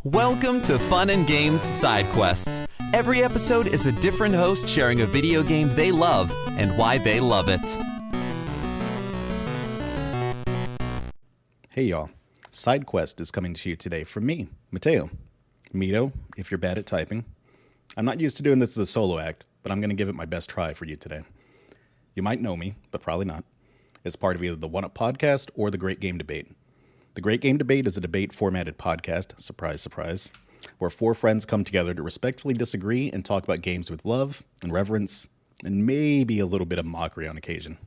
Welcome to Fun and Games Side Quests. Every episode is a different host sharing a video game they love and why they love it. Hey y'all, Side Quest is coming to you today from me, Mateo. Mito, if you're bad at typing. I'm not used to doing this as a solo act, but I'm going to give it my best try for you today. You might know me, but probably not, as part of either the One Up podcast or the Great Game Debate. The Great Game Debate is a debate-formatted podcast, surprise, surprise, where four friends come together to respectfully disagree and talk about games with love and reverence, and maybe a little bit of mockery on occasion.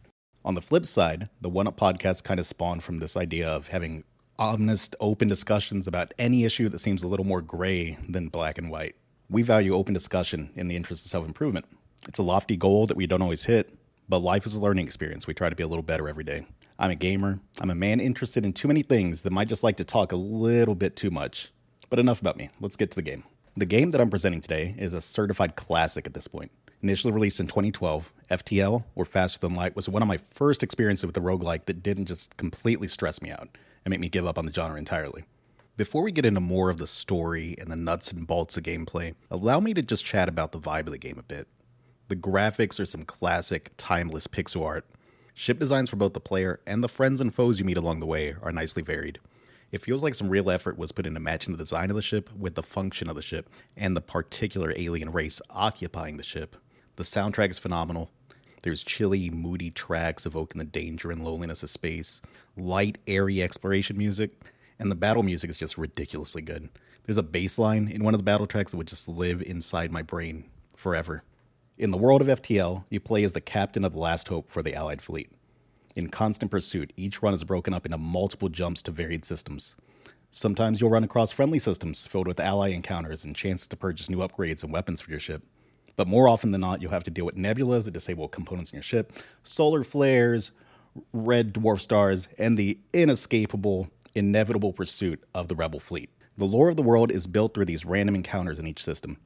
On the flip side, the One Up podcast kind of spawned from this idea of having honest, open discussions about any issue that seems a little more gray than black and white. We value open discussion in the interest of self-improvement. It's a lofty goal that we don't always hit, but life is a learning experience. We try to be a little better every day. I'm a gamer. I'm a man interested in too many things that might just like to talk a little bit too much. But enough about me. Let's get to the game. The game that I'm presenting today is a certified classic at this point. Initially released in 2012, FTL, or Faster Than Light, was one of my first experiences with a roguelike that didn't just completely stress me out and make me give up on the genre entirely. Before we get into more of the story and the nuts and bolts of gameplay, allow me to just chat about the vibe of the game a bit. The graphics are some classic, timeless pixel art. Ship designs for both the player and the friends and foes you meet along the way are nicely varied. It feels like some real effort was put into matching the design of the ship with the function of the ship and the particular alien race occupying the ship. The soundtrack is phenomenal. There's chilly, moody tracks evoking the danger and loneliness of space, light, airy exploration music, and the battle music is just ridiculously good. There's a bass line in one of the battle tracks that would just live inside my brain forever. In the world of FTL, you play as the captain of the last hope for the Allied fleet. In constant pursuit, each run is broken up into multiple jumps to varied systems. Sometimes you'll run across friendly systems filled with ally encounters and chances to purchase new upgrades and weapons for your ship. But more often than not, you'll have to deal with nebulas that disable components in your ship, solar flares, red dwarf stars, and the inescapable, inevitable pursuit of the rebel fleet. The lore of the world is built through these random encounters in each system.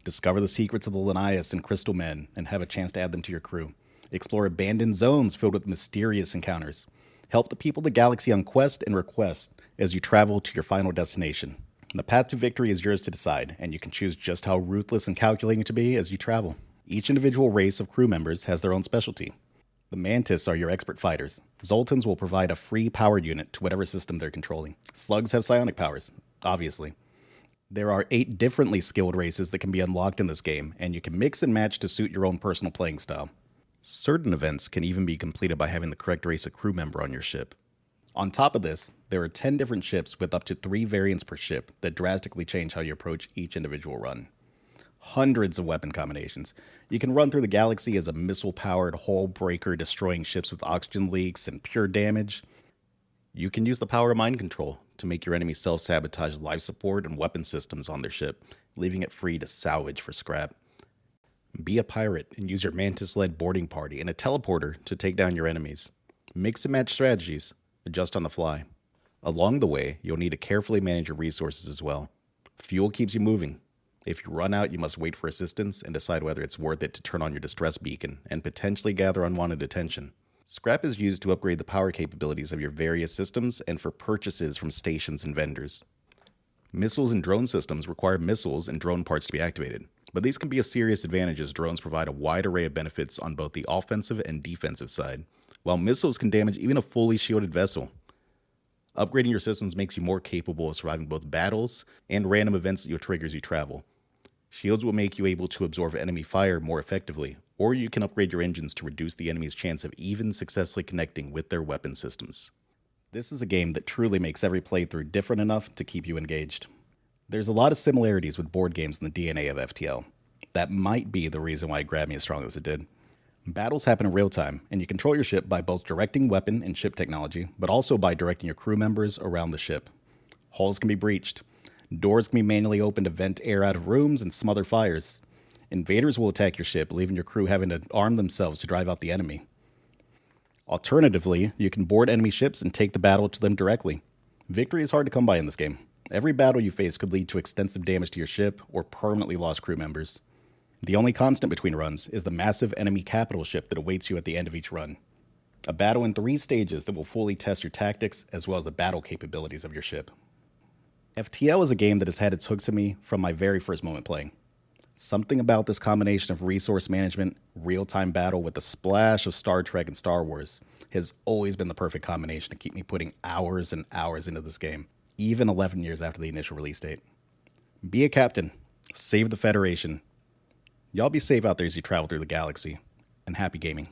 Discover the secrets of the Linnaeus and Crystal Men and have a chance to add them to your crew. Explore abandoned zones filled with mysterious encounters. Help the people of the galaxy on quest and request as you travel to your final destination. The path to victory is yours to decide, and you can choose just how ruthless and calculating to be as you travel. Each individual race of crew members has their own specialty. The Mantis are your expert fighters. Zoltans will provide a free power unit to whatever system they're controlling. Slugs have psionic powers, obviously. There are 8 differently skilled races that can be unlocked in this game, and you can mix and match to suit your own personal playing style. Certain events can even be completed by having the correct race of crew member on your ship. On top of this, there are 10 different ships with up to 3 variants per ship that drastically change how you approach each individual run. Hundreds of weapon combinations. You can run through the galaxy as a missile-powered hull breaker destroying ships with oxygen leaks and pure damage. You can use the power of mind control to make your enemy self-sabotage life support and weapon systems on their ship, leaving it free to salvage for scrap. Be a pirate and use your Mantis-led boarding party and a teleporter to take down your enemies. Mix and match strategies, adjust on the fly. Along the way, you'll need to carefully manage your resources as well. Fuel keeps you moving. If you run out, you must wait for assistance and decide whether it's worth it to turn on your distress beacon and potentially gather unwanted attention. Scrap is used to upgrade the power capabilities of your various systems and for purchases from stations and vendors. Missiles and drone systems require missiles and drone parts to be activated, but these can be a serious advantage as drones provide a wide array of benefits on both the offensive and defensive side, while missiles can damage even a fully shielded vessel. Upgrading your systems makes you more capable of surviving both battles and random events that you'll trigger as you travel. Shields will make you able to absorb enemy fire more effectively, or you can upgrade your engines to reduce the enemy's chance of even successfully connecting with their weapon systems. This is a game that truly makes every playthrough different enough to keep you engaged. There's a lot of similarities with board games in the DNA of FTL. That might be the reason why it grabbed me as strongly as it did. Battles happen in real time, and you control your ship by both directing weapon and ship technology, but also by directing your crew members around the ship. Hulls can be breached. Doors can be manually opened to vent air out of rooms and smother fires. Invaders will attack your ship, leaving your crew having to arm themselves to drive out the enemy. Alternatively, you can board enemy ships and take the battle to them directly. Victory is hard to come by in this game. Every battle you face could lead to extensive damage to your ship or permanently lost crew members. The only constant between runs is the massive enemy capital ship that awaits you at the end of each run. A battle in 3 stages that will fully test your tactics as well as the battle capabilities of your ship. FTL is a game that has had its hooks in me from my very first moment playing. Something about this combination of resource management, real-time battle with a splash of Star Trek and Star Wars has always been the perfect combination to keep me putting hours and hours into this game, even 11 years after the initial release date. Be a captain. Save the Federation. Y'all be safe out there as you travel through the galaxy. And happy gaming.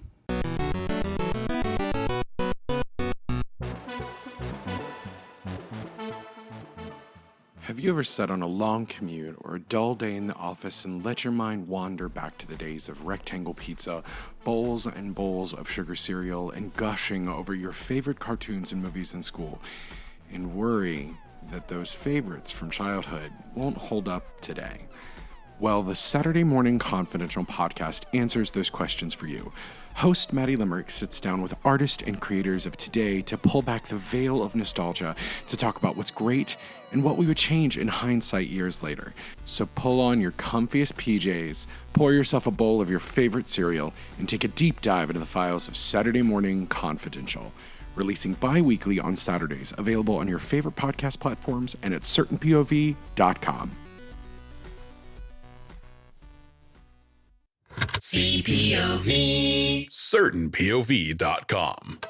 Have you ever sat on a long commute or a dull day in the office and let your mind wander back to the days of rectangle pizza, bowls and bowls of sugar cereal, and gushing over your favorite cartoons and movies in school, and worry that those favorites from childhood won't hold up today? Well, the Saturday Morning Confidential podcast answers those questions for you. Host Maddie Limerick sits down with artists and creators of today to pull back the veil of nostalgia to talk about what's great and what we would change in hindsight years later. So pull on your comfiest PJs, pour yourself a bowl of your favorite cereal, and take a deep dive into the files of Saturday Morning Confidential. Releasing bi-weekly on Saturdays, available on your favorite podcast platforms and at certainpov.com. CPOV. CertainPOV.com.